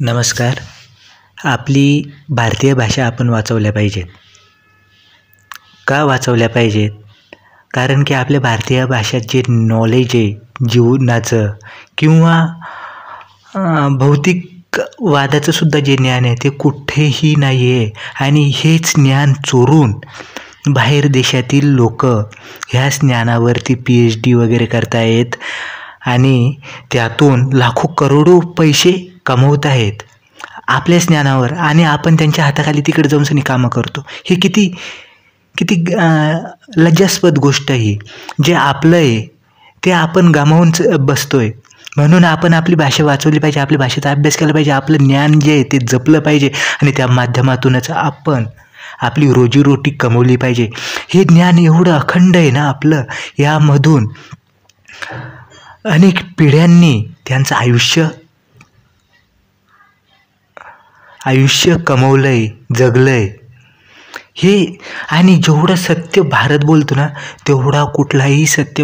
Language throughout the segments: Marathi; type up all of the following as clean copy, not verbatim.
नमस्कार. आपली भारतीय भाषा आपण वाचवल्या पाहिजेत. का वाचवल्या पाहिजेत? कारण की आपल्या भारतीय भाषेत जे नॉलेज आहे जीवनाचं किंवा भौतिक वादाचंसुद्धा जे ज्ञान आहे ते कुठेही नाही आहे. आणि हेच ज्ञान चोरून बाहेर देशातील लोकं ह्याच ज्ञानावरती PhD वगैरे करतायत आणि त्यातून लाखो करोडो पैसे कमवत आहेत आपल्याच ज्ञानावर. आणि आपण त्यांच्या हाताखाली तिकडे जाऊन कामं करतो. हे किती किती लज्जास्पद गोष्ट ही. जे आपलं आहे ते आपण गमावून बसतोय. म्हणून आपण आपली भाषा वाचवली पाहिजे, आपल्या भाषेचा अभ्यास केला पाहिजे, आपलं ज्ञान जे आहे ते जपलं पाहिजे आणि त्या माध्यमातूनच आपण आपली रोजीरोटी कमवली पाहिजे. हे ज्ञान एवढं अखंड आहे ना आपलं, यामधून अनेक पिढ्यांनी त्यांचं आयुष्य कमवलंय, जगलंय हे. आणि जेवढं सत्य भारत बोलतो ना तेवढा कुठलाही सत्य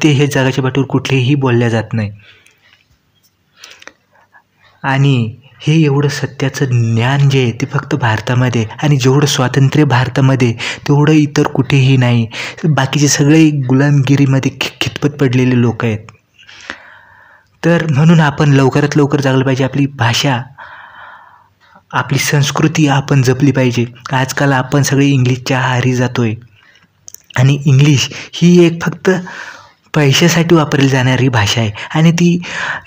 हे जगाच्या पाठीवर कुठलेही बोलल्या जात नाही. आणि हे एवढं सत्याचं ज्ञान जे आहे ते फक्त भारतामध्ये, आणि जेवढं स्वातंत्र्य भारतामध्ये तेवढं इतर कुठेही नाही. बाकीचे सगळे गुलामगिरीमध्ये खितपत पडलेले लोक आहेत. तर म्हणून आपण लवकरात लवकर जगलं पाहिजे. आपली भाषा, आपली संस्कृती आपण जपली पाहिजे. आजकाल आपण सगळे इंग्लिशच्या आहारी जातोय आणि इंग्लिश ही एक फक्त पैशासाठी वापरली जाणारी भाषा आहे. आणि ती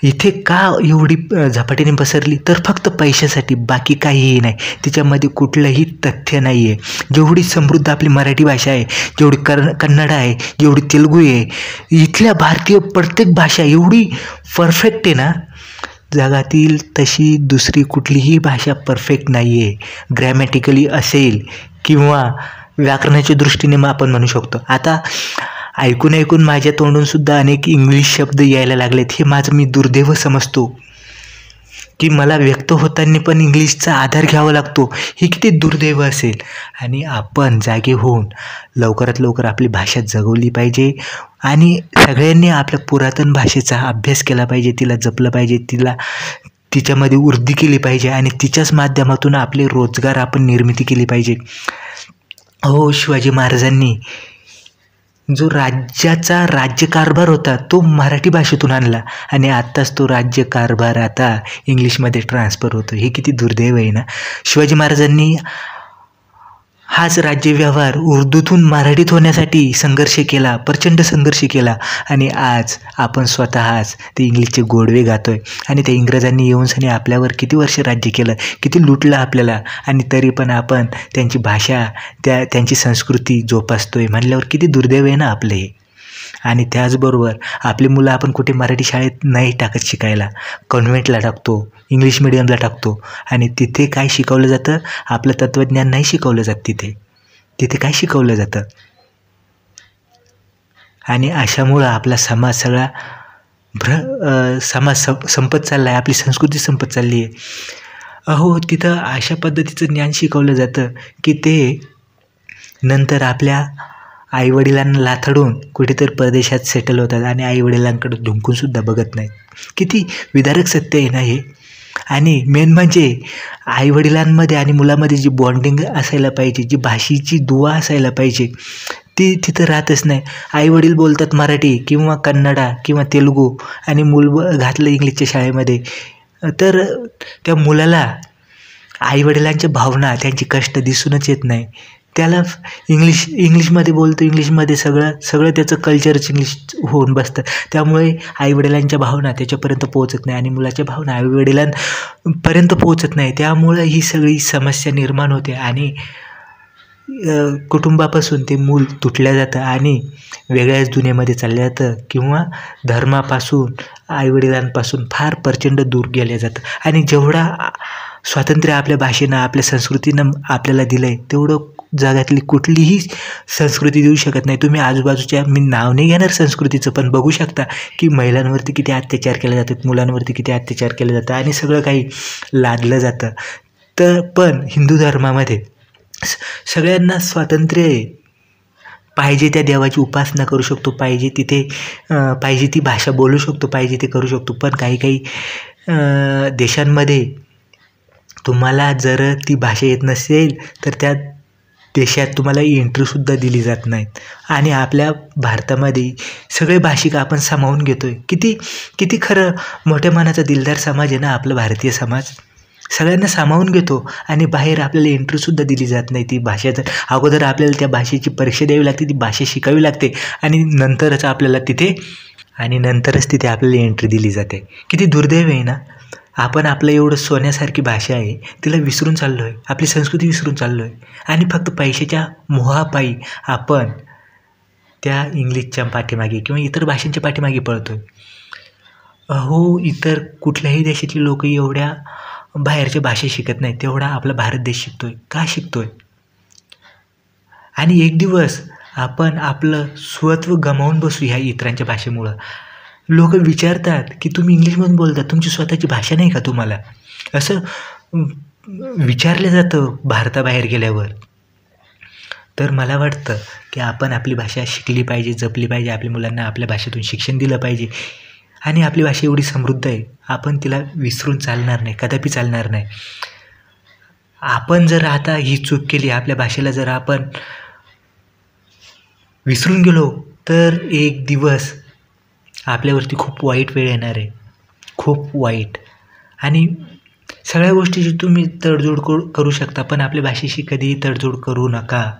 इथे का एवढी झपाट्याने पसरली तर फक्त पैशासाठी, बाकी काहीही नाही. तिच्यामध्ये कुठलंही तथ्य नाही आहे. जेवढी समृद्ध आपली मराठी भाषा आहे, जेवढी कन्नड आहे, जेवढी तेलुगू आहे, इथल्या भारतीय प्रत्येक भाषा एवढी परफेक्ट आहे ना, जगातील तशी दुसरी कुठलीही भाषा परफेक्ट नाही आहे. ग्रॅमॅटिकली असेल किंवा व्याकरणाच्या दृष्टीने मग आपण म्हणू शकतो. आता ऐकून माझ्या तोंडूनसुद्धा अनेक इंग्लिश शब्द यायला लागलेत. हे माझं मी दुर्दैव समजतो की मला व्यक्त होताना पण इंग्लिशचा आधार घ्यावा लागतो. हे किती दुर्दैव असेल. आणि आपण जागे होऊन लवकरात लवकर आपली भाषा जगवली पाहिजे. आणि सगळ्यांनी आपल्या पुरातन भाषेचा अभ्यास केला पाहिजे, तिला जपलं पाहिजे, तिच्यामध्ये वृद्धी केली पाहिजे आणि तिच्याच माध्यमातून आपले रोजगार आपण निर्मिती केली पाहिजे. शिवाजी महाराजांनी जो राज्यकारभार होता तो मराठी भाषेतून आणला आणि आत्ताच तो राज्यकारभार आता इंग्लिशमध्ये ट्रान्सफर होतो. हे किती दुर्दैव आहे ना. शिवाजी महाराजांनी हाच राज्यव्यवहार उर्दूतून मराठीत होण्यासाठी संघर्ष केला, प्रचंड संघर्ष केला. आणि आज आपण स्वतःच ते इंग्लिशचे गोडवे गातोय. आणि त्या इंग्रजांनी येऊन आपल्यावर किती वर्ष राज्य केलं, किती लुटलं आपल्याला, आणि तरी पण आपण त्यांची भाषा, त्यांची संस्कृती जोपासतोय म्हणल्यावर किती दुर्दैव आहे ना आपलं हे. आणि त्याचबरोबर आपली मुलं आपण कुठे मराठी शाळेत नाही टाकत शिकायला, कॉन्व्हेंटला टाकतो, इंग्लिश मिडियमला टाकतो. आणि तिथे काय शिकवलं जातं? आपलं तत्त्वज्ञान नाही शिकवलं जात तिथे काय शिकवलं जातं? आणि अशामुळं आपला समाज सगळा समाज संपत चालला आहे, आपली संस्कृती संपत चालली आहे. तिथं अशा पद्धतीचं ज्ञान शिकवलं जातं की ते नंतर आपल्या आईवडिलांना लाथडून कुठेतरी परदेशात सेटल होतात आणि आईवडिलांकडे धुंकूनसुद्धा बघत नाहीत. किती विदारक सत्य आहे ना हे. आणि मेन म्हणजे आईवडिलांमध्ये आणि मुलामध्ये जी बॉन्डिंग असायला पाहिजे, जी भाषेची दुवा असायला पाहिजे, ती तिथं राहतच नाही. आईवडील बोलतात मराठी किंवा कन्नडा किंवा तेलुगू आणि मूल घातलं इंग्लिशच्या शाळेमध्ये, तर त्या मुलाला आईवडिलांच्या भावना, त्यांची कष्ट दिसूनच येत नाही. त्याला इंग्लिशमध्ये बोलतो, इंग्लिशमध्ये सगळं त्याचं कल्चरच इंग्लिश होऊन बसतं. त्यामुळे आईवडिलांच्या भावना त्याच्यापर्यंत पोहोचत नाही आणि मुलाच्या भावना आईवडिलांपर्यंत पोहोचत नाही. त्यामुळं ही सगळी समस्या निर्माण होते आणि कुटुंबापासून ते मूल तुटल्या जातं आणि वेगळ्याच दुनियेमध्ये चाललं जातं किंवा धर्मापासून, आईवडिलांपासून फार प्रचंड दूर गेलं जातं. आणि जेवढा स्वातंत्र्य आपल्या भाषेनं, आपल्या संस्कृतीनं आपल्याला दिलं आहे तेवढं जगातली कुठलीही संस्कृती देऊ शकत नाही. तुम्ही आजूबाजूच्या, मी नाव नाही घेणार संस्कृतीचं, पण बघू शकता की महिलांवरती किती अत्याचार केले जातात, मुलांवरती किती अत्याचार केले जातं आणि सगळं काही लादलं जातं. पण हिंदू धर्मामध्ये सगळ्यांना स्वातंत्र्य आहे. पाहिजे त्या देवाची उपासना करू शकतो, पाहिजे ती भाषा बोलू शकतो, पाहिजे ते करू शकतो. पण काही देशांमध्ये तुम्हाला जर ती भाषा येत नसेल तर त्या देशात तुम्हाला एंट्रीसुद्धा दिली जात नाहीत. आणि आपल्या भारतामध्ये सगळे भाषिक आपण सामावून घेतो आहे. किती खरं मोठ्या मनाचा दिलदार समाज आहे ना आपला भारतीय समाज. सगळ्यांना सामावून घेतो आणि बाहेर आपल्याला एंट्रीसुद्धा दिली जात नाही. ती भाषा जर अगोदर आपल्याला त्या भाषेची परीक्षा द्यावी लागते, ती भाषा शिकावी लागते आणि नंतरच आपल्याला एंट्री दिली जाते. किती दुर्दैव आहे ना. आपण आपलं एवढं सोन्यासारखी भाषा आहे तिला विसरून चाललो आहे, आपली संस्कृती विसरून चाललो आहे आणि फक्त पैशाच्या मोहापायी आपण त्या इंग्लिशच्या पाठीमागे किंवा इतर भाषांच्या पाठीमागे पळतो आहे. अहो, इतर कुठल्याही देशातली लोक एवढ्या बाहेरच्या भाषा शिकत नाहीत तेवढा आपला भारत देश शिकतोय. का शिकतोय? आणि एक दिवस आपण आपलं स्वत्व गमावून बसू ह्या इतरांच्या भाषेमुळं. लोक विचारतात की तुम्ही इंग्लिशमधून बोलता, तुमची स्वतःची भाषा नाही का तुम्हाला, असं विचारलं जातं भारताबाहेर गेल्यावर. तर मला वाटतं की आपण आपली भाषा शिकली पाहिजे, जपली पाहिजे, आपल्या मुलांना आपल्या भाषेतून शिक्षण दिलं पाहिजे. आणि आपली भाषा एवढी समृद्ध आहे, आपण तिला विसरून चालणार नाही, कदापि चालणार नाही. आपण जर आता ही चूक केली, आपल्या भाषेला जर आपण विसरून गेलो तर एक दिवस आपल्यावरती खूप वाईट वेळ येणार आहे, खूप वाईट. आणि सगळ्या गोष्टीची तुम्ही तडजोड करू शकता पण आपल्या भाषेशी कधीही तडजोड करू नका.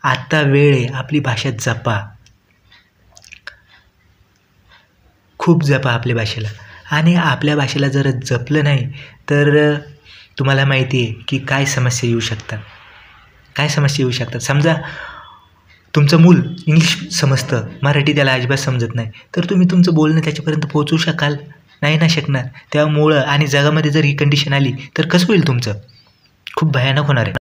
आत्ता वेळ आहे, आपली भाषा जपा, खूप जपा आपल्या भाषेला. आणि आपल्या भाषेला जर जपलं नाही तर तुम्हाला माहिती आहे की काय समस्या येऊ शकतात. समजा तुमचं मूल इंग्लिश समजतं, मराठी त्याला अजिबात समजत नाही, तर तुम्ही तुमचं बोलणं त्याच्यापर्यंत पोहोचवू शकाल? नाही ना शकणार. त्यामुळं आणि जगामध्ये जर ही कंडिशन आली तर कसं होईल तुमचं? खूप भयानक होणार आहे.